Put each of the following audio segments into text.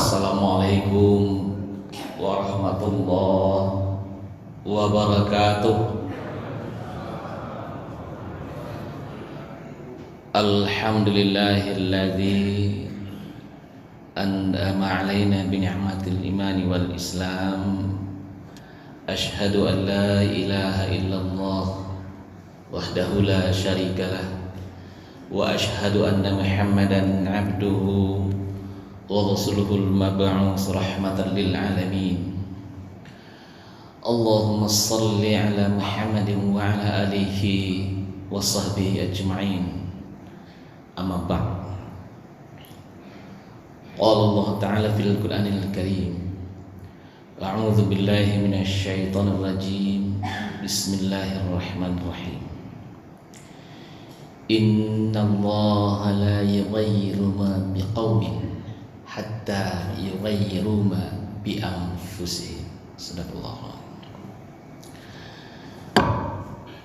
Assalamualaikum warahmatullahi wabarakatuh. Alhamdulillahilladzi an'ama alaina bi ni'matil imani wal islam. Asyhadu an la ilaha illallah wahdahu la syarikalah wa asyhadu anna Muhammadan abduhu wa rasuluhul mab'uts rahmatan lil alamin. Allahumma shalli ala Muhammadin wa ala alihi wa sahbihi ajma'in. Amma ba'd. Qala Allah ta'ala fil Qur'anil Karim. A'udzu billahi minasy syaithanir rajim. Bismillahirrahmanirrahim. Innallaha la yughayyiru ma biqaumin hatta yughayyiru ma bi anfusihim. Sadaqallahu.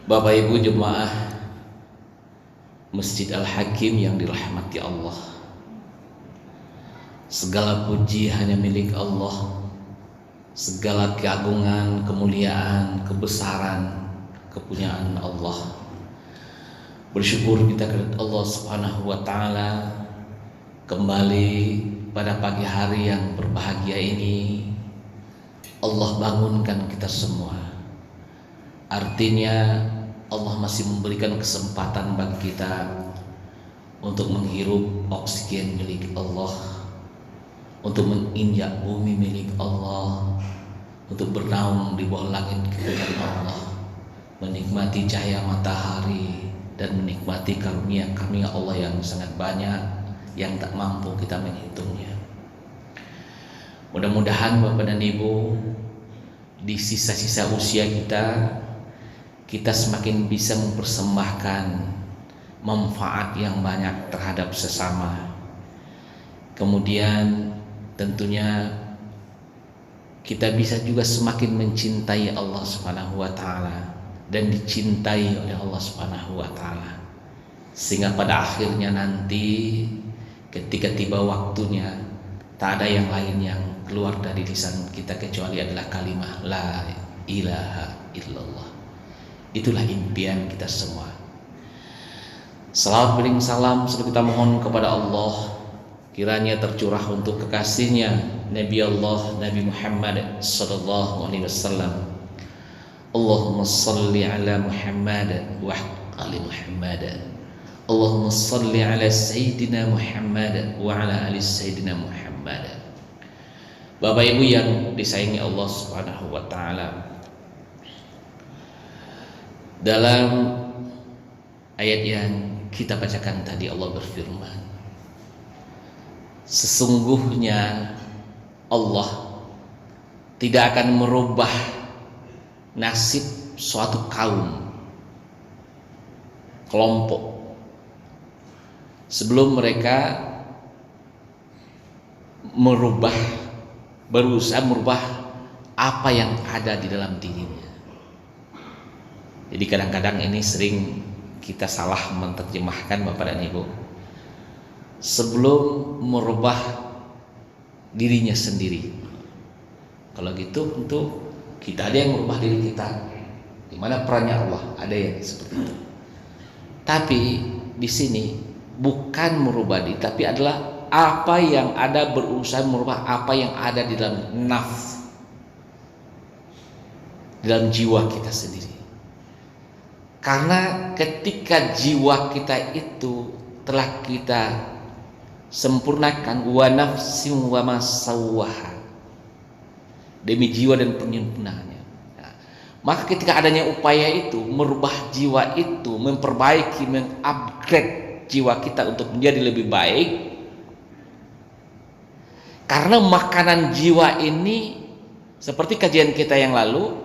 Bapak Ibu jemaah Masjid Al-Hakim yang dirahmati Allah, segala puji hanya milik Allah. Segala keagungan, kemuliaan, kebesaran, kepunyaan Allah. Bersyukur kita kepada Allah Subhanahu wa taala kembali pada pagi hari yang berbahagia ini. Allah bangunkan kita semua. Artinya Allah masih memberikan kesempatan bagi kita untuk menghirup oksigen milik Allah, untuk menginjak bumi milik Allah, untuk bernaung di bawah langit milik Allah, menikmati cahaya matahari dan menikmati karunia-karunia Allah yang sangat banyak yang tak mampu kita menghitungnya. Mudah-mudahan Bapak dan Ibu, di sisa-sisa usia kita semakin bisa mempersembahkan manfaat yang banyak terhadap sesama. Kemudian tentunya kita bisa juga semakin mencintai Allah Subhanahu wa taala dan dicintai oleh Allah Subhanahu wa taala, sehingga pada akhirnya nanti ketika tiba waktunya tak ada yang lain yang keluar dari lisan kita kecuali adalah kalimat la ilaha illallah. Itulah impian kita semua. Salawat bering salam selalu kita mohon kepada Allah, kiranya tercurah untuk kekasihnya Nabi Allah Nabi Muhammad sallallahu alaihi wasallam. Allahumma salli ala Muhammad wa ali Muhammad. Allahumma salli ala Sayyidina Muhammad wa ala ali Sayyidina Muhammad. Bapak Ibu yang disayangi Allah Subhanahu wa taala, dalam ayat yang kita bacakan tadi Allah berfirman, sesungguhnya Allah tidak akan merubah nasib suatu kaum, kelompok, sebelum mereka berusaha merubah apa yang ada di dalam dirinya. Jadi kadang-kadang ini sering kita salah menerjemahkan Bapak dan Ibu. Sebelum merubah dirinya sendiri. Kalau gitu untuk kita ada yang merubah diri kita. Di mana perannya Allah? Ada yang seperti itu. Tapi di sini bukan merubah diri, tapi adalah apa yang ada berusaha merubah apa yang ada di dalam nafs, di dalam jiwa kita sendiri. Karena ketika jiwa kita itu telah kita sempurnakan, wa nafsin wa ma sawwaha, demi jiwa dan penyempurnaannya. Nah, maka ketika adanya upaya itu merubah jiwa itu, memperbaiki, mengupgrade jiwa kita untuk menjadi lebih baik, karena makanan jiwa ini seperti kajian kita yang lalu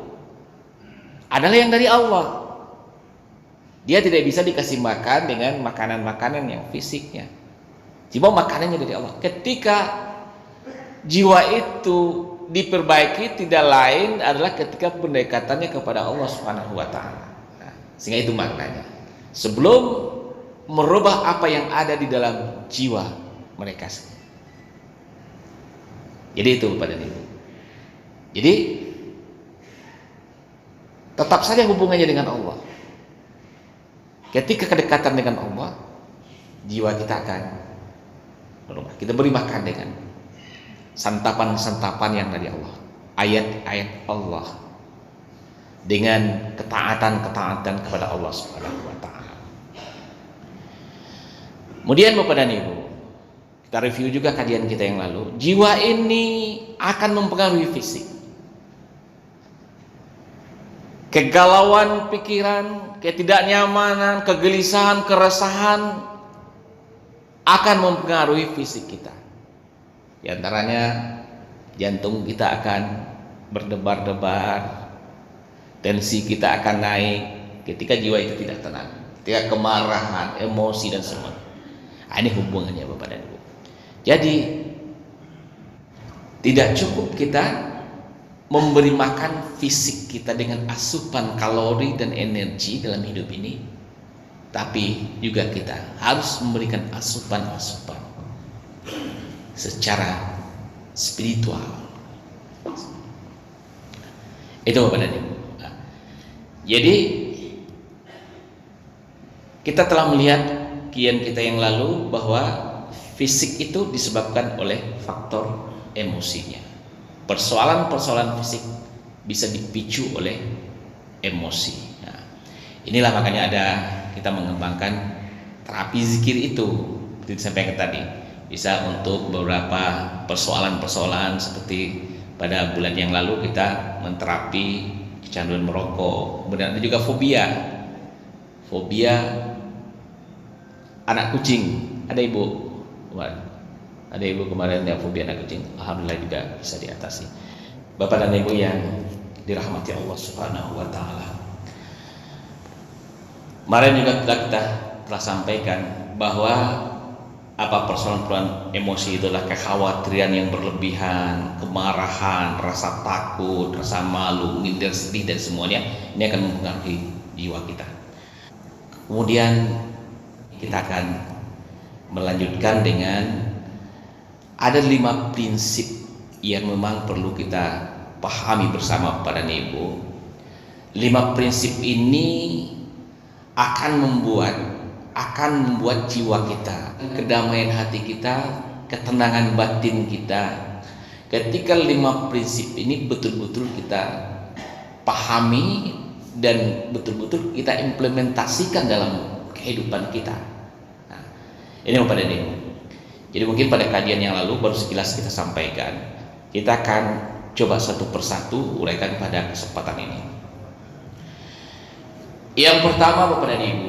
adalah yang dari Allah. Dia tidak bisa dikasih makan dengan makanan-makanan yang fisiknya. Cuma makanannya dari Allah. Ketika jiwa itu diperbaiki, tidak lain adalah ketika pendekatannya kepada Allah Subhanahu wa taala. Nah, sehingga itu maknanya. Sebelum merubah apa yang ada di dalam jiwa mereka. Jadi itu Bapak dan Ibu. Jadi tetap saja hubungannya dengan Allah. Ketika kedekatan dengan Allah, jiwa kita akan berubah. Kita beri makan dengan santapan-santapan yang dari Allah, ayat-ayat Allah, dengan ketaatan-ketaatan kepada Allah Subhanahu wa taala. Kemudian Bapak dan Ibu, kita review juga kajian kita yang lalu. Jiwa ini akan mempengaruhi fisik. Kegalauan pikiran, ketidaknyamanan, kegelisahan, keresahan akan mempengaruhi fisik kita. Di antaranya jantung kita akan berdebar-debar, tensi kita akan naik ketika jiwa itu tidak tenang, ketika kemarahan, emosi dan semua. Ini hubungannya Bapak dan Ibu. Jadi tidak cukup kita memberi makan fisik kita dengan asupan kalori dan energi dalam hidup ini, tapi juga kita harus memberikan asupan-asupan secara spiritual. Itu Bapak dan Ibu. Jadi kita telah melihat kian kita yang lalu bahwa fisik itu disebabkan oleh faktor emosinya. Persoalan-persoalan fisik bisa dipicu oleh emosi. Nah, inilah makanya kita mengembangkan terapi zikir itu, seperti disampaikan tadi. Bisa untuk beberapa persoalan-persoalan seperti pada bulan yang lalu kita menterapi kecanduan merokok. Kemudian ada juga fobia anak kucing. Ada ibu kemarin yang fobia anak kucing, alhamdulillah juga bisa diatasi. Bapak dan Ibu yang dirahmati Allah Subhanahu wa taala. Kemarin juga kita telah sampaikan bahwa persoalan emosi itulah kekhawatiran yang berlebihan, kemarahan, rasa takut, rasa malu, minder, sedih dan semuanya ini akan mempengaruhi jiwa kita. Kemudian kita akan melanjutkan dengan ada 5 prinsip yang memang perlu kita pahami bersama pada Ibu. 5 prinsip ini akan membuat jiwa kita, kedamaian hati kita, ketenangan batin kita. Ketika 5 prinsip ini betul-betul kita pahami dan betul-betul kita implementasikan dalam kehidupan kita. Nah, ini Bapak dan Ibu. Jadi mungkin pada kajian yang lalu baru sekilas kita sampaikan. Kita akan coba satu persatu uraikan pada kesempatan ini. Yang pertama Bapak dan Ibu,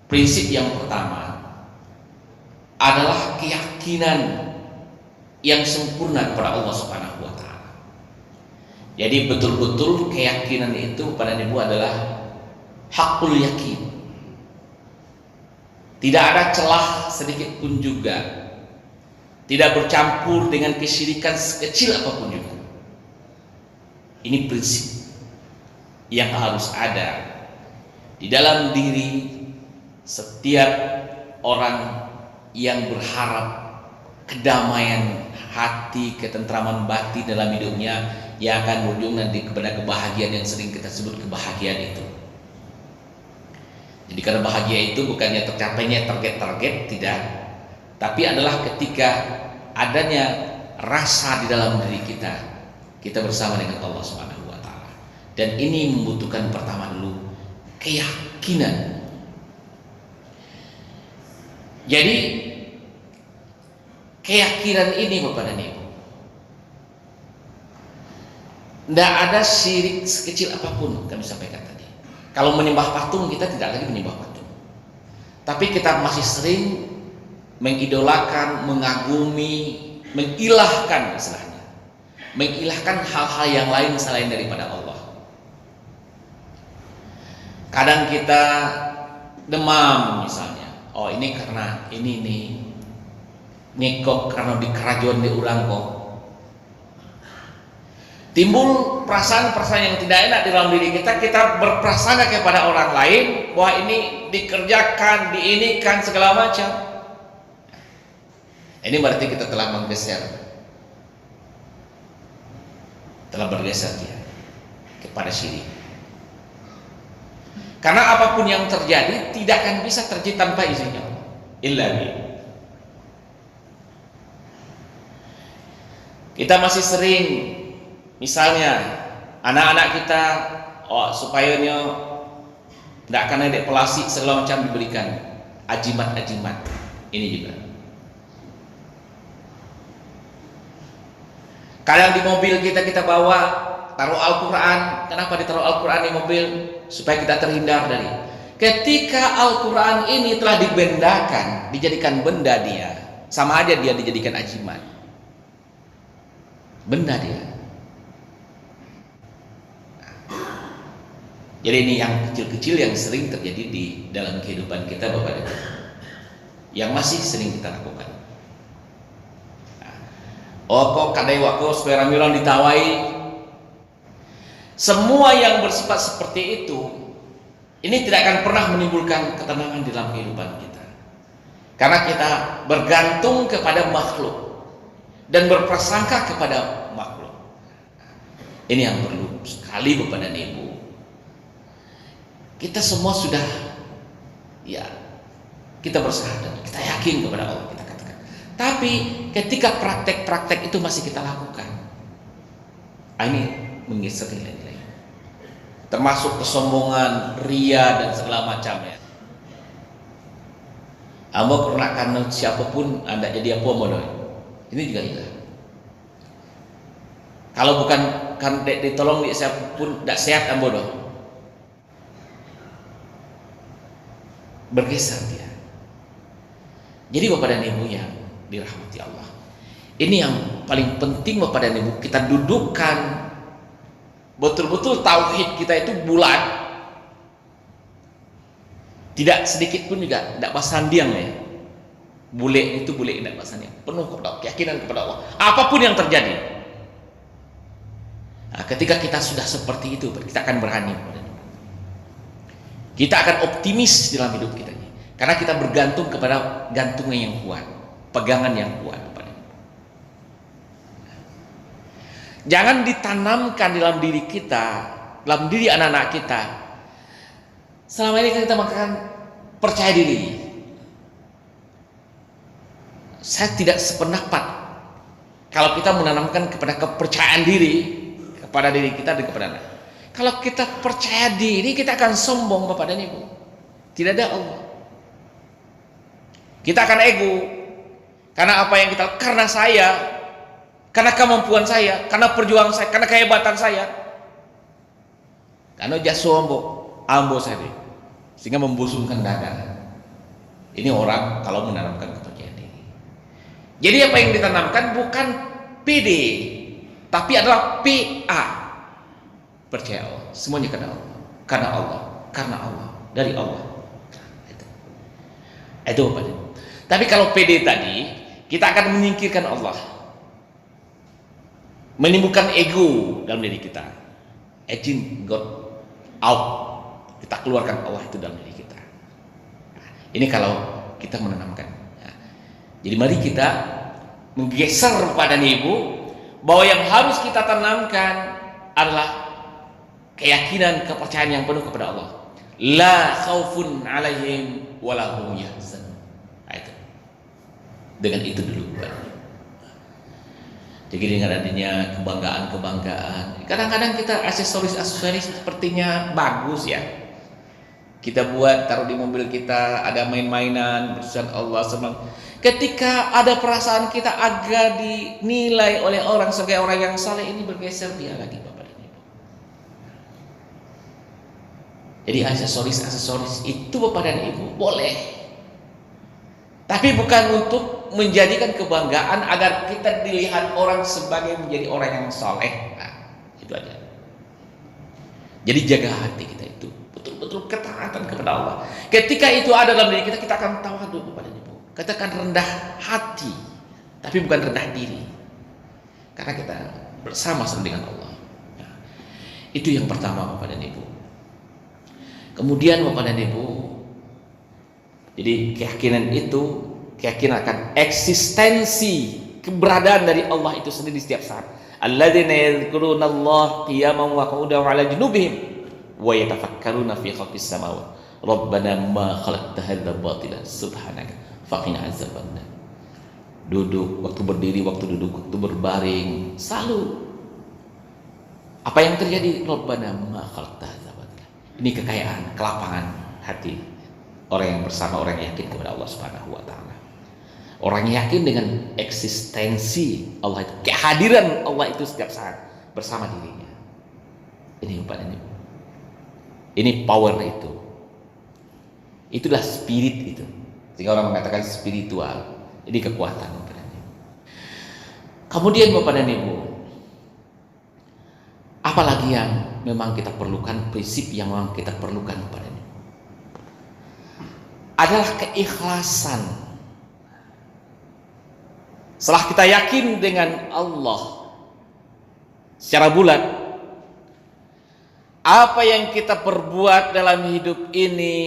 prinsip yang pertama adalah keyakinan yang sempurna kepada Allah Subhanahu wa taala. Jadi betul-betul keyakinan itu Bapak dan Ibu adalah hakul yakin. Tidak ada celah sedikit pun juga, tidak bercampur dengan kesyirikan sekecil apapun juga. Ini prinsip yang harus ada di dalam diri setiap orang yang berharap kedamaian hati, ketentraman batin dalam hidupnya yang akan berujung nanti kepada kebahagiaan yang sering kita sebut kebahagiaan itu. Jadi karena bahagia itu bukannya tercapainya target-target, tidak, tapi adalah ketika adanya rasa di dalam diri kita bersama dengan Allah Subhanahu wa taala. Dan ini membutuhkan pertama dulu keyakinan. Jadi keyakinan ini Bapak dan Ibu, tidak ada syirik sekecil apapun kami sampaikan tadi. Kalau menyembah patung kita tidak lagi menyembah patung, tapi kita masih sering mengidolakan, mengagumi, mengilahkan istilahnya, mengilahkan hal-hal yang lain selain daripada Allah. Kadang kita demam misalnya, oh ini karena ini kok karena di kerajaan diulang kok. Timbul perasaan-perasaan yang tidak enak di dalam diri kita berprasangka kepada orang lain bahwa ini dikerjakan, diinikan segala macam. Ini berarti kita telah menggeser telah bergeser dia kepada syirik. Karena apapun yang terjadi tidak akan bisa terjadi tanpa izinnya Allah. Illa bi. Kita masih sering misalnya anak-anak kita supaya tidak akan ada pelasi segala macam diberikan ajimat-ajimat. Ini juga. Kadang di mobil kita bawa taruh Al-Quran. Kenapa ditaruh Al-Quran di mobil? Supaya kita terhindar dari. Ketika Al-Quran ini telah dibendakan, dijadikan benda dia, sama aja dia dijadikan ajimat. Benda dia. Jadi ini yang kecil-kecil yang sering terjadi di dalam kehidupan kita Bapak dan Ibu, yang masih sering kita lakukan. Kok kadai wako supaya ramilan ditawai. Semua yang bersifat seperti itu, ini tidak akan pernah menimbulkan ketenangan di dalam kehidupan kita. Karena kita bergantung kepada makhluk dan berprasangka kepada makhluk. Ini yang perlu sekali Bapak dan Ibu. Kita semua sudah, ya, kita bersahadat, kita yakin kepada Allah, kita katakan. Tapi ketika praktek-praktek itu masih kita lakukan, ini menggeser nilai-nilai. Termasuk kesombongan, ria dan segala macamnya. Ambo pernah karena siapapun anda jadi apa mau. Ini juga hilang. Kalau bukan kan ditolong di siapapun tidak sehat ambo doh. Bergeser dia. Jadi Bapak dan Ibu yang dirahmati Allah, ini yang paling penting Bapak dan Ibu kita dudukkan betul-betul tauhid kita itu bulat. Tidak sedikit pun juga tidak pasandiang ya. Bule itu bule tidak pasandiang, penuh kepada keyakinan kepada Allah apapun yang terjadi. Nah, ketika kita sudah seperti itu, kita akan berani. Kita akan optimis dalam hidup kita ini, karena kita bergantung kepada gantungan yang kuat, pegangan yang kuat. Jangan ditanamkan dalam diri kita, dalam diri anak-anak kita. Selama ini kita makan percaya diri. Saya tidak sependapat kalau kita menanamkan kepada kepercayaan diri kepada diri kita dan kepada anak. Kalau kita percaya diri, kita akan sombong Bapak dan Ibu. Tidak ada Allah. Kita akan ego. Karena apa yang kita, karena saya, karena kemampuan saya, karena perjuangan saya, karena kehebatan saya. Karena jasu ambo saya, sehingga membusungkan dada. Ini orang kalau menanamkan kepercayaan diri. Jadi apa yang ditanamkan bukan PD, tapi adalah PA. Percaya Allah, semuanya karena Allah, karena Allah, karena Allah, dari Allah. Itu apa? Tapi kalau PD tadi, kita akan menyingkirkan Allah, menimbulkan ego dalam diri kita. Agent God out, kita keluarkan Allah itu dalam diri kita. Ini kalau kita menanamkan. Jadi mari kita menggeser pada Ibu bahwa yang harus kita tanamkan adalah keyakinan, kepercayaan yang penuh kepada Allah. La khaufun alaihim wala hum yahzanun. Itu. Dengan itu dulu. Jadi dengan adanya kebanggaan-kebanggaan, kadang-kadang kita aksesoris sepertinya bagus ya. Kita buat taruh di mobil kita, ada main-mainan bertulisan Allah senang. Ketika ada perasaan kita agak dinilai oleh orang sebagai orang yang saleh, ini bergeser dia lagi Bapak. Jadi aksesoris itu Bapak dan Ibu boleh, tapi bukan untuk menjadikan kebanggaan agar kita dilihat orang sebagai menjadi orang yang saleh. Nah, itu aja. Jadi jaga hati kita itu betul-betul ketaatan kepada Allah. Ketika itu ada dalam diri kita, kita akan tawadhu Bapak dan Ibu. Katakan rendah hati, tapi bukan rendah diri, karena kita bersama-sama dengan Allah. Nah, itu yang pertama Bapak dan Ibu. Kemudian Bapak dan Ibu, jadi keyakinan itu, keyakinan akan eksistensi keberadaan dari Allah itu sendiri di setiap saat alladzina yadhkurunallaha qiyaman wa qu'udan wa 'ala junubihim wa yatafakkaruna fi khalqis samawati rabbana ma khalaqta hadza batila subhanaka faqina azabannar. Duduk, waktu berdiri, waktu duduk, waktu berbaring, selalu apa yang terjadi? Rabbana ma khalaqta hadza batila. Ini kekayaan, kelapangan hati orang yang bersama, orang yang yakin kepada Allah Subhanahu wa taala. Orang yang yakin dengan eksistensi Allah itu, kehadiran Allah itu setiap saat bersama dirinya. Ini Bapak dan Ibu. Ini power itu. Itulah spirit itu. Sehingga orang mengatakan spiritual. Ini kekuatan Bapak dan Ibu. Kemudian Bapak dan Ibu, apalagi yang memang kita perlukan, prinsip yang memang kita perlukan Bapak dan Ibu, adalah keikhlasan. Setelah kita yakin dengan Allah secara bulat, apa yang kita perbuat dalam hidup ini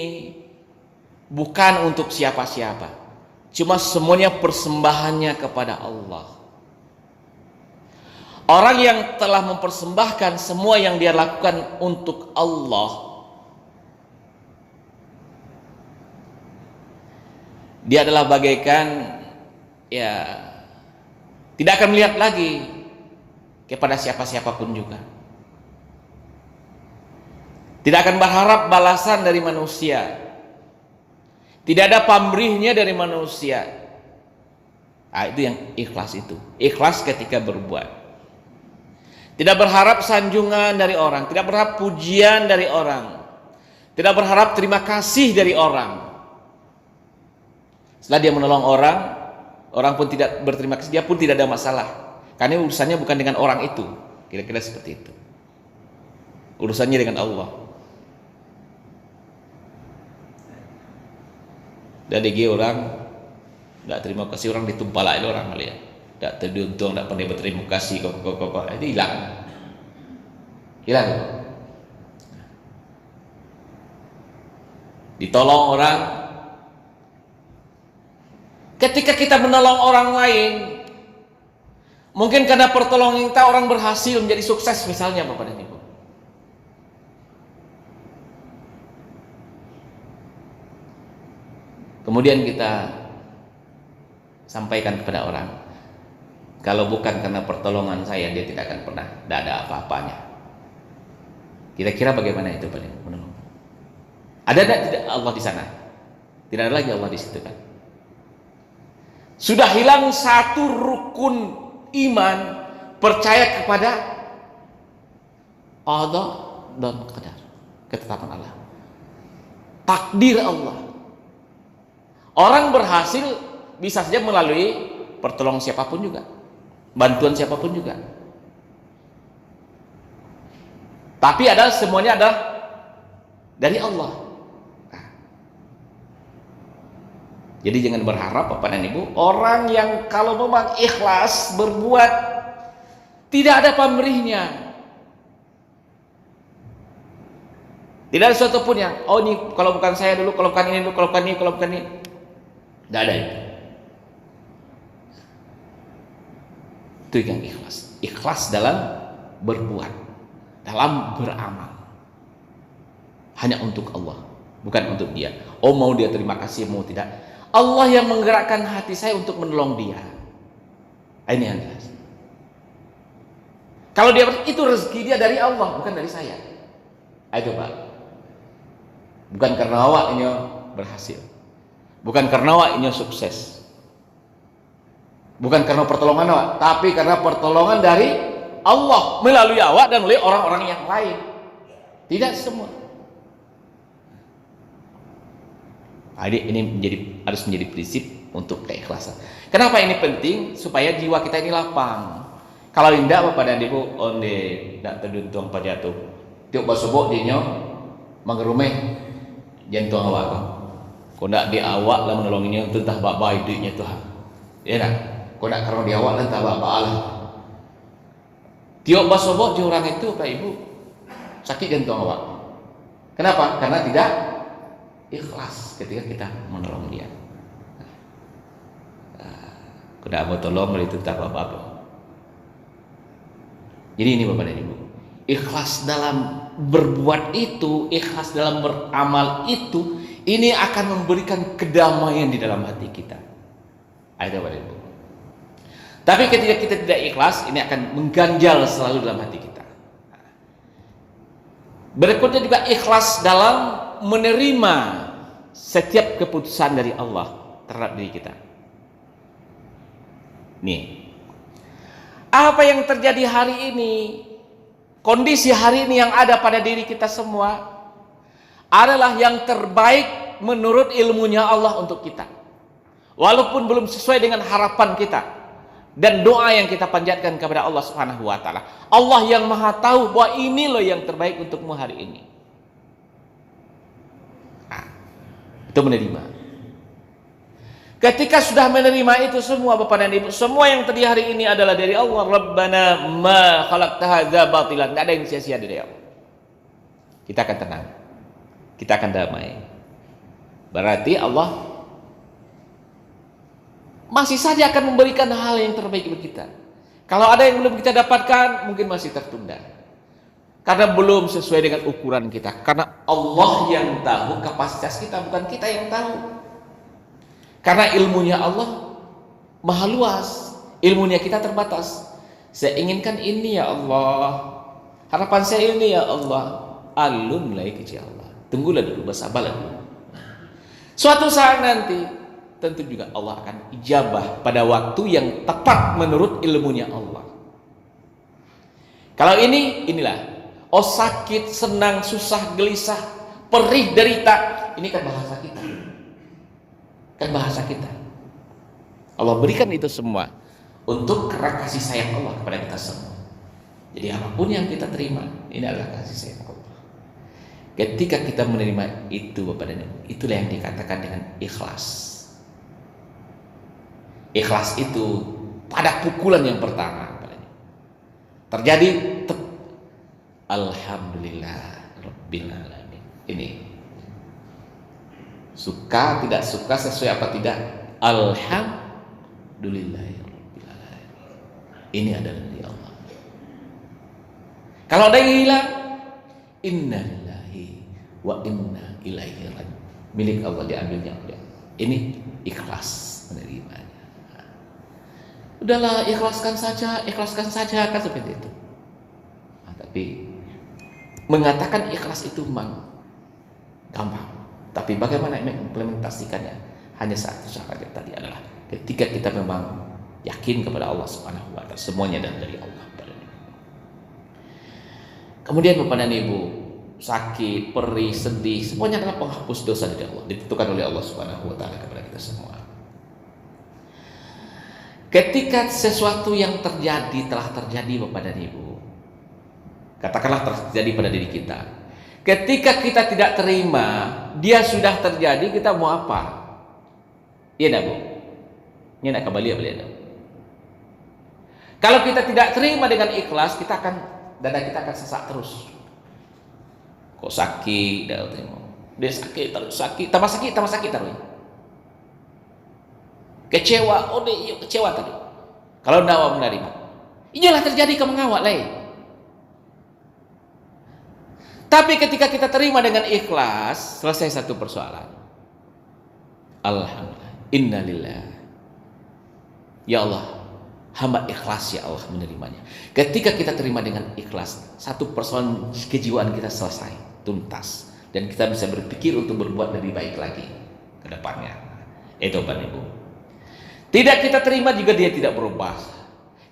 bukan untuk siapa-siapa, cuma semuanya persembahannya kepada Allah. Orang yang telah mempersembahkan semua yang dia lakukan untuk Allah, dia adalah bagaikan tidak akan melihat lagi kepada siapa-siapapun juga. Tidak akan berharap balasan dari manusia. Tidak ada pamrihnya dari manusia. Itu yang ikhlas itu. Ikhlas ketika berbuat. Tidak berharap sanjungan dari orang, tidak berharap pujian dari orang, tidak berharap terima kasih dari orang. Setelah dia menolong orang, orang pun tidak berterima kasih, dia pun tidak ada masalah. Karena urusannya bukan dengan orang itu. Kira-kira seperti itu. Urusannya dengan Allah. Dan dia orang tidak terima kasih, orang ditumpalai orang kali ya. Tidak teruntung, tidak pandai berterima kasih, kok itu hilang. Hilang. Ditolong orang. Ketika kita menolong orang lain, mungkin karena pertolongan kita orang berhasil menjadi sukses misalnya Bapak dan Ibu. Kemudian kita sampaikan kepada orang, kalau bukan karena pertolongan saya, dia tidak akan pernah, tidak ada apa-apanya. Kira-kira bagaimana itu Pak? Menolong. Ada tidak Allah di sana? Tidak ada lagi Allah di situ kan? Sudah hilang satu rukun iman, percaya kepada Allah dan qadar, ketetapan Allah, takdir Allah. Orang berhasil bisa saja melalui pertolongan siapapun juga, bantuan siapapun juga. Tapi semuanya adalah dari Allah. Jadi jangan berharap Bapak dan Ibu, orang yang kalau memang ikhlas berbuat tidak ada pamrihnya. Tidak ada sesuatu pun yang ini kalau bukan saya dulu, kalau bukan ini dulu, kalau bukan ini, kalau bukan ini. Tidak ada itu. Itu yang ikhlas. Ikhlas dalam berbuat, dalam beramal. Hanya untuk Allah, bukan untuk dia. Mau dia terima kasih, mau tidak. Allah yang menggerakkan hati saya untuk menolong dia. Ini yang jelas. Kalau dia itu rezeki dia dari Allah, bukan dari saya. Itu Pak. Bukan karena awaknya berhasil, bukan karena awaknya sukses, bukan karena pertolongan awak, tapi karena pertolongan dari Allah melalui awak dan melalui orang-orang yang lain. Tidak semua. Ini harus menjadi prinsip untuk keikhlasan. Kenapa ini penting? Supaya jiwa kita ini lapang. Kalau tidak Bapak dan Ibu, tidak terduntung pada jatuh. Tiap basubuk dia mengerumeh jantung awak. Kau tidak di awak lah menolongnya itu entah baik duitnya Tuhan. Ya tak? Kau tidak karena di awak lah entah Allah. Tiap basubuk di orang itu Bapak Ibu sakit jantung awak. Kenapa? Karena tidak ikhlas ketika kita menolong dia. Kuda mau tolong itu tak apa-apa. Jadi ini Bapak dan Ibu, ikhlas dalam berbuat itu, ikhlas dalam beramal itu, ini akan memberikan kedamaian di dalam hati kita. Ayo Bapak dan Ibu. Tapi ketika kita tidak ikhlas, ini akan mengganjal selalu dalam hati kita. Berikutnya juga ikhlas dalam menerima setiap keputusan dari Allah terhadap diri kita. Nih, apa yang terjadi hari ini, kondisi hari ini yang ada pada diri kita semua adalah yang terbaik menurut ilmunya Allah untuk kita. Walaupun belum sesuai dengan harapan kita dan doa yang kita panjatkan kepada Allah Subhanahu wa taala. Allah yang Maha tahu bahwa ini loh yang terbaik untukmu hari ini. Nah, itu menerima. Ketika sudah menerima itu semua Bapak dan Ibu, semua yang terjadi hari ini adalah dari Allah. Rabbana ma khalaqta hadza batilan. Tidak ada yang sia-sia dari Allah. Kita akan tenang. Kita akan damai. Berarti Allah masih saja akan memberikan hal yang terbaik bagi kita. Kalau ada yang belum kita dapatkan, mungkin masih tertunda. Karena belum sesuai dengan ukuran kita. Karena Allah yang tahu kapasitas kita, bukan kita yang tahu. Karena ilmunya Allah maha luas, ilmunya kita terbatas. Saya inginkan ini ya Allah, harapan saya ini ya Allah. Alun laik ya Allah. Tunggulah dulu, bersabarlah dulu. Suatu saat nanti tentu juga Allah akan ijabah pada waktu yang tepat menurut ilmunya Allah. Kalau inilah, oh sakit, senang, susah, gelisah, perih, derita, ini kan bahasa kita. Kan bahasa kita. Allah berikan itu semua untuk karena kasih sayang Allah kepada kita semua. Jadi apapun yang kita terima, ini adalah kasih sayang Allah. Ketika kita menerima itu Bapak dan Ibu, itulah yang dikatakan dengan ikhlas. Ikhlas itu pada pukulan yang pertama terjadi alhamdulillah rabbil alamin. Ini suka tidak suka, sesuai apa tidak, alhamdulillah rabbil alamin. Ini adalah dari Allah. Kalau ada yang hilang, inna lillahi wa inna ilaihi raji'un. Milik Allah diambilnya oleh Allah. Ini ikhlas menerimanya. Udahlah, ikhlaskan saja kan seperti itu. Nah, tapi mengatakan ikhlas itu memang gampang, tapi bagaimana mengimplementasikannya hanya satu syaratnya tadi adalah ketika kita memang yakin kepada Allah Subhanahu wa taala, semuanya dari Allah. Kemudian Bapak dan Ibu, sakit, perih, sedih, semuanya adalah penghapus dosa dari Allah, ditentukan oleh Allah Subhanahu wa taala kepada kita semua. Ketika sesuatu yang telah terjadi Bapak dan Ibu, katakanlah terjadi pada diri kita, ketika kita tidak terima, dia sudah terjadi, kita mau apa? Iya dah Bu? Ini nak kembali ya beliau. Kalau kita tidak terima dengan ikhlas, dada kita akan sesak terus. Kok sakit, dia sakit terus, tambah sakit terus. Kecewa, dia kecewa tadi. Kalau tidak mau menerima, inilah terjadi kemengawak lain. Tapi ketika kita terima dengan ikhlas, selesai satu persoalan. Alhamdulillah, innalillah. Ya Allah, hamba ikhlas ya Allah menerimanya. Ketika kita terima dengan ikhlas, satu persoalan kejiwaan kita selesai, tuntas, dan kita bisa berpikir untuk berbuat lebih baik lagi ke depannya. Itu Bapak Ibu. Tidak kita terima juga dia tidak berubah.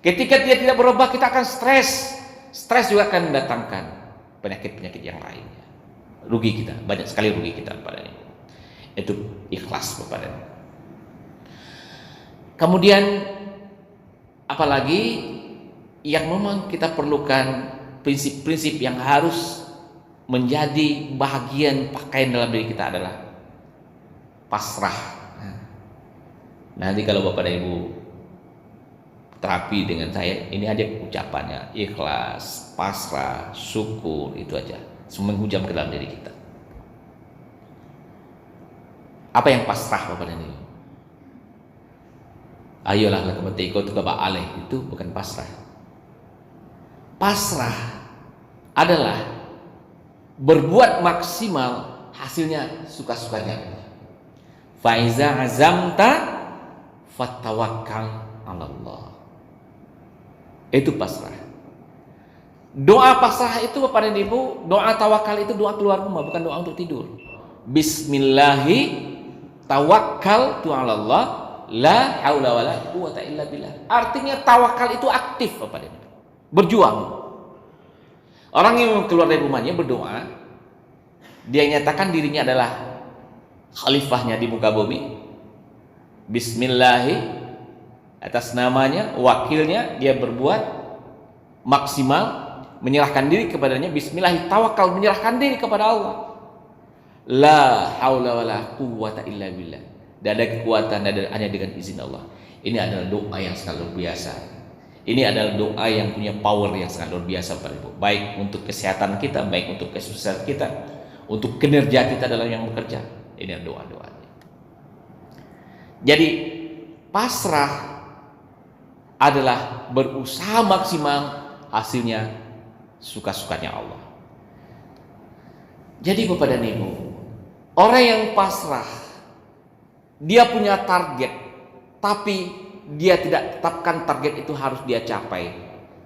Ketika dia tidak berubah, kita akan stres. Stres juga akan mendatangkan penyakit-penyakit yang lainnya. Rugi kita, banyak sekali rugi kita padanya. Itu ikhlas Bapak dan Ibu. Kemudian apalagi yang memang kita perlukan prinsip-prinsip yang harus menjadi bahagian pakaian dalam diri kita adalah pasrah. Nanti kalau Bapak dan Ibu terapi dengan saya, ini aja ucapannya, ikhlas, pasrah, syukur, itu aja, semua menghujam ke dalam diri kita. Apa yang pasrah Bapak dan Ibu? Ayolah lakum tiko tu kaba aleh, itu bukan pasrah. Pasrah adalah berbuat maksimal, hasilnya suka-sukanya. Faiza azamta fatawakkal 'ala Allah. Itu pasrah. Doa pasrah itu Bapak dan Ibu, doa tawakal itu doa keluar rumah, bukan doa untuk tidur. Bismillahi tawakkaltu 'ala Allah, la haula wala quwata illa billah. Artinya tawakal itu aktif Bapak dan Ibu. Berjuang. Orang yang keluar dari rumahnya berdoa, dia nyatakan dirinya adalah khalifahnya di muka bumi. Bismillahi, atas namanya, wakilnya, dia berbuat maksimal, menyerahkan diri kepadanya. Bismillahi tawakal, menyerahkan diri kepada Allah. La haula wala quwata illa billah. Tidak ada kekuatan hanya dengan izin Allah. Ini adalah doa yang sangat luar biasa. Ini adalah doa yang punya power yang sangat luar biasa Bapak Ibu. Baik untuk kesehatan kita, baik untuk kesuksesan kita, untuk kinerja kita dalam yang bekerja. Ini adalah doa-doanya. Jadi pasrah adalah berusaha maksimal, hasilnya suka-sukanya Allah. Jadi Bapak dan Ibu, orang yang pasrah, dia punya target, tapi dia tidak tetapkan target itu harus dia capai.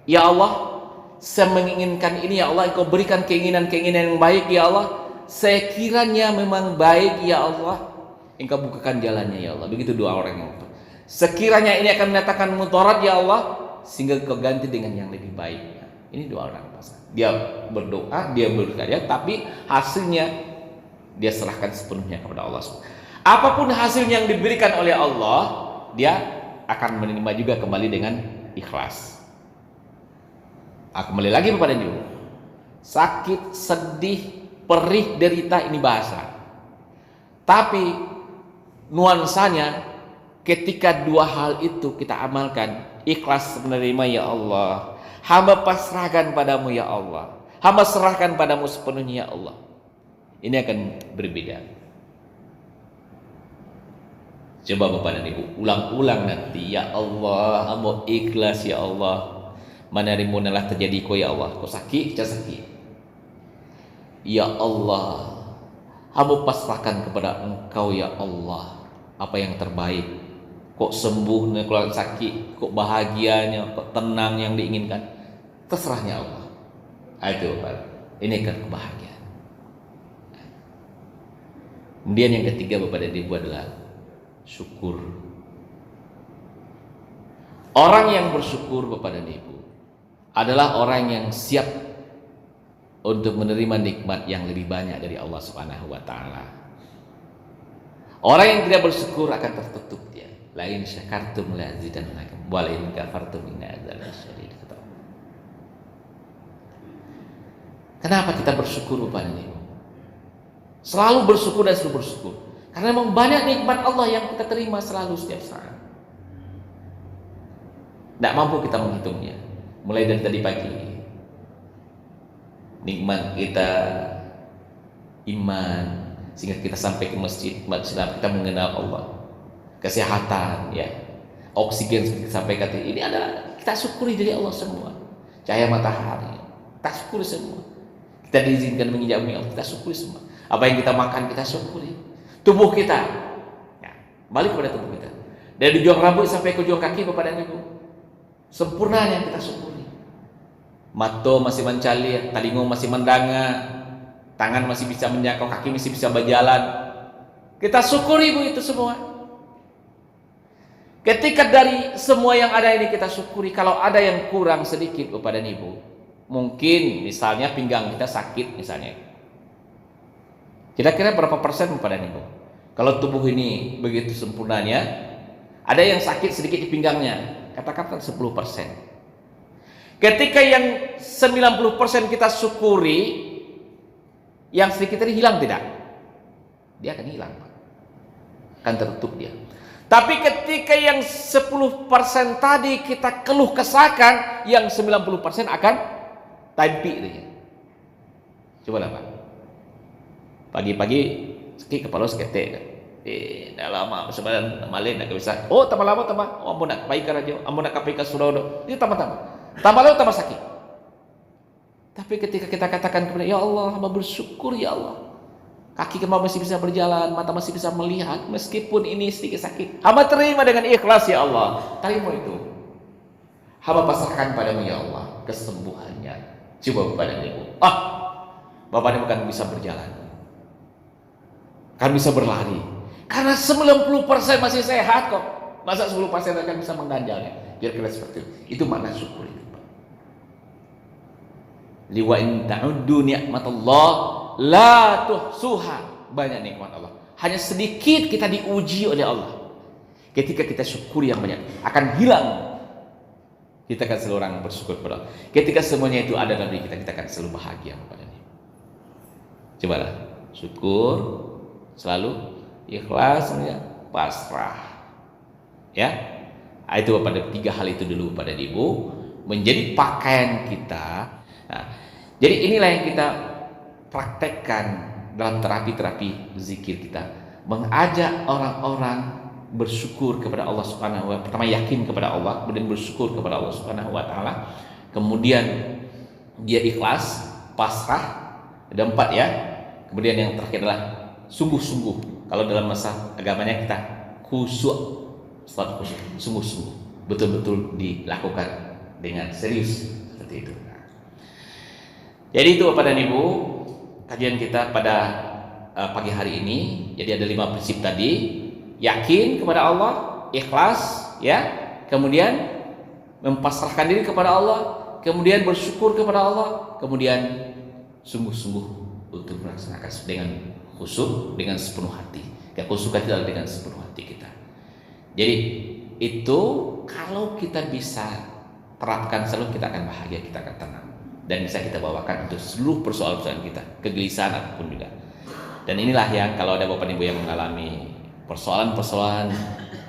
Ya Allah, saya menginginkan ini ya Allah, Engkau berikan keinginan-keinginan yang baik ya Allah. Sekiranya memang baik ya Allah, Engkau bukakan jalannya ya Allah. Begitu doa orang yang itu. Sekiranya ini akan mendatangkan mudarat ya Allah, sehingga Engkau ganti dengan yang lebih baik. Ini doa orang pasrah. Dia berdoa, dia berkarya, tapi hasilnya dia serahkan sepenuhnya kepada Allah. Apapun hasil yang diberikan oleh Allah, dia akan menerima juga kembali dengan ikhlas. Kembali lagi kepada Ibu. Sakit, sedih, perih, derita, ini bahasa. Tapi nuansanya ketika dua hal itu kita amalkan, ikhlas menerima ya Allah, hamba pasrahkan padamu ya Allah, hamba serahkan padamu sepenuhnya ya Allah, ini akan berbeda. Coba Bapak dan Ibu ulang-ulang nanti. Ya Allah, hamba ikhlas ya Allah, manarimunalah terjadi ko ya Allah. Kau sakit, saya sakit. Ya Allah, hamba pasrahkan kepada Engkau ya Allah, apa yang terbaik. Kok sembuh, kalau sakit, kok bahagianya, kok tenang yang diinginkan, terserahnya Allah. Itu Bapak, ini kan kebahagiaan. Kemudian yang ketiga Bapak dan Ibu adalah syukur. Orang yang bersyukur Bapak dan Ibu adalah orang yang siap untuk menerima nikmat yang lebih banyak dari Allah Subhanahu wa taala. Orang yang tidak bersyukur akan tertutup dia. La in syakartum la azidannakum wa la in kafartum inna adzabi lasyadid. Kenapa kita bersyukur Bapak dan Ibu? Selalu bersyukur dan selalu bersyukur. Karena memang banyak nikmat Allah yang kita terima selalu setiap saat. Tidak mampu kita menghitungnya. Mulai dari tadi pagi, nikmat kita iman, sehingga kita sampai ke masjid, kita mengenal Allah. Kesehatan, ya, oksigen sampai ke hati. Ini adalah kita syukuri dari Allah semua. Cahaya matahari, kita syukuri semua. Kita diizinkan menginjak bumi Allah, kita syukuri semua. Apa yang kita makan kita syukuri. Tubuh kita, ya, balik kepada tubuh kita. Dari ujung rambut sampai ke ujung kaki Bapak dan Ibu, sempurna yang kita syukuri. Mato masih mencalir, talingo masih mendanga, tangan masih bisa menjangkau, kaki masih bisa berjalan. Kita syukuri Ibu itu semua. Ketika dari semua yang ada ini kita syukuri, kalau ada yang kurang sedikit Bapak dan Ibu, mungkin misalnya pinggang kita sakit misalnya. Kira-kira berapa persen Bapak dan Ibu? Kalau tubuh ini begitu sempurnanya, ada yang sakit sedikit di pinggangnya, katakan 10%. Ketika yang 90% kita syukuri, yang sedikit tadi hilang tidak? Dia akan hilang, Pak. Akan tertutup dia. Tapi ketika yang 10% tadi kita keluh kesahkan, yang 90% akan tampi dia. Coba lah Pak. Pagi-pagi sakit kepala seketek kan. Dah lama sebenarnya malin nak bisa. Oh, tambah lama tambah. Oh, ampun nak baik raja. Ampun nak kapika surodo. Dia tambah-tambah. Tambah lama tambah sakit. Tapi ketika kita katakan kepada ya Allah, hamba bersyukur ya Allah, kaki hamba masih bisa berjalan, mata masih bisa melihat, meskipun ini sedikit sakit, hamba terima dengan ikhlas ya Allah. Terima itu, hamba pasrahkan padamu ya Allah kesembuhannya. Coba pada ibu, bapak ini bukan bisa berjalan, kan bisa berlari, karena 90% masih sehat kok, masa 10% akan bisa mengganjalnya? Kira-kira seperti itu makna syukur itu. Liwa in ta'uddu ni'matallah la tuhsuha. Banyak nikmat Allah, hanya sedikit kita diuji oleh Allah. Ketika kita syukur yang banyak, akan hilang. Kita akan selalu orang bersyukur kepada Allah. Ketika semuanya itu ada dalam diri kita, kita akan selalu bahagia kepadanya. Cobalah syukur, selalu ikhlas, pasrah. Ya, itu pada 3 hal itu dulu pada ibu menjadi pakaian kita. Nah, jadi inilah yang kita praktekkan dalam terapi-terapi zikir kita, mengajak orang-orang bersyukur kepada Allah Subhanahu wa Ta'ala. Pertama yakin kepada Allah, kemudian bersyukur kepada Allah Subhanahu wa Ta'ala, kemudian dia ikhlas, pasrah, ada 4 ya. Kemudian yang terakhir adalah sungguh-sungguh. Kalau dalam masa agamanya kita khusyuk, salat khusyuk, sungguh-sungguh, betul-betul dilakukan dengan serius seperti itu. Jadi itu Bapak dan Ibu, kajian kita pada pagi hari ini. Jadi ada 5 prinsip tadi: yakin kepada Allah, ikhlas, ya, kemudian mempasrahkan diri kepada Allah, kemudian bersyukur kepada Allah, kemudian sungguh-sungguh untuk melaksanakan dengan khusyuk, dengan sepenuh hati. Kekhusyukan itu adalah dengan sepenuh hati kita. Jadi itu kalau kita bisa terapkan selalu, kita akan bahagia, kita akan tenang, dan bisa kita bawakan untuk seluruh persoalan-persoalan kita, kegelisahan apapun juga. Dan inilah yang kalau ada Bapak Ibu yang mengalami persoalan-persoalan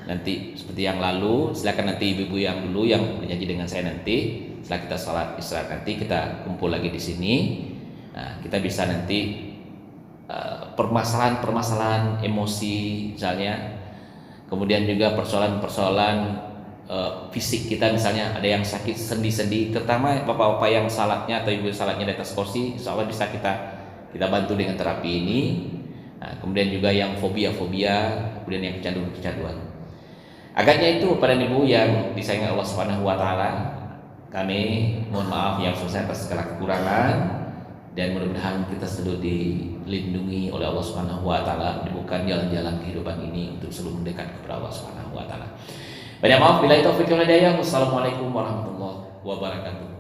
nanti seperti yang lalu, silakan nanti ibu-ibu yang dulu yang berjanji dengan saya nanti setelah kita sholat istirahat nanti kita kumpul lagi di sini. Nah, kita bisa nanti permasalahan-permasalahan emosi misalnya, kemudian juga persoalan-persoalan fisik kita, misalnya ada yang sakit sendi-sendi, terutama bapak-bapak yang salatnya atau ibu salatnya di atas kursi, insya Allah bisa kita bantu dengan terapi ini. Nah, kemudian juga yang fobia-fobia, kemudian yang kecanduan-kecanduan. Agaknya itu pada ibu yang disayangkan Allah Subhanahu wa Ta'ala. Kami mohon maaf yang sebesar atas segala kekurangan, dan mudah-mudahan kita selalu dilindungi oleh Allah Subhanahu wa Ta'ala, dibukakan jalan-jalan kehidupan ini untuk selalu mendekat kepada Allah Subhanahu wa Ta'ala. Banyak maaf, bila itu taufiq wal hidayah. Wassalamualaikum warahmatullahi wabarakatuh.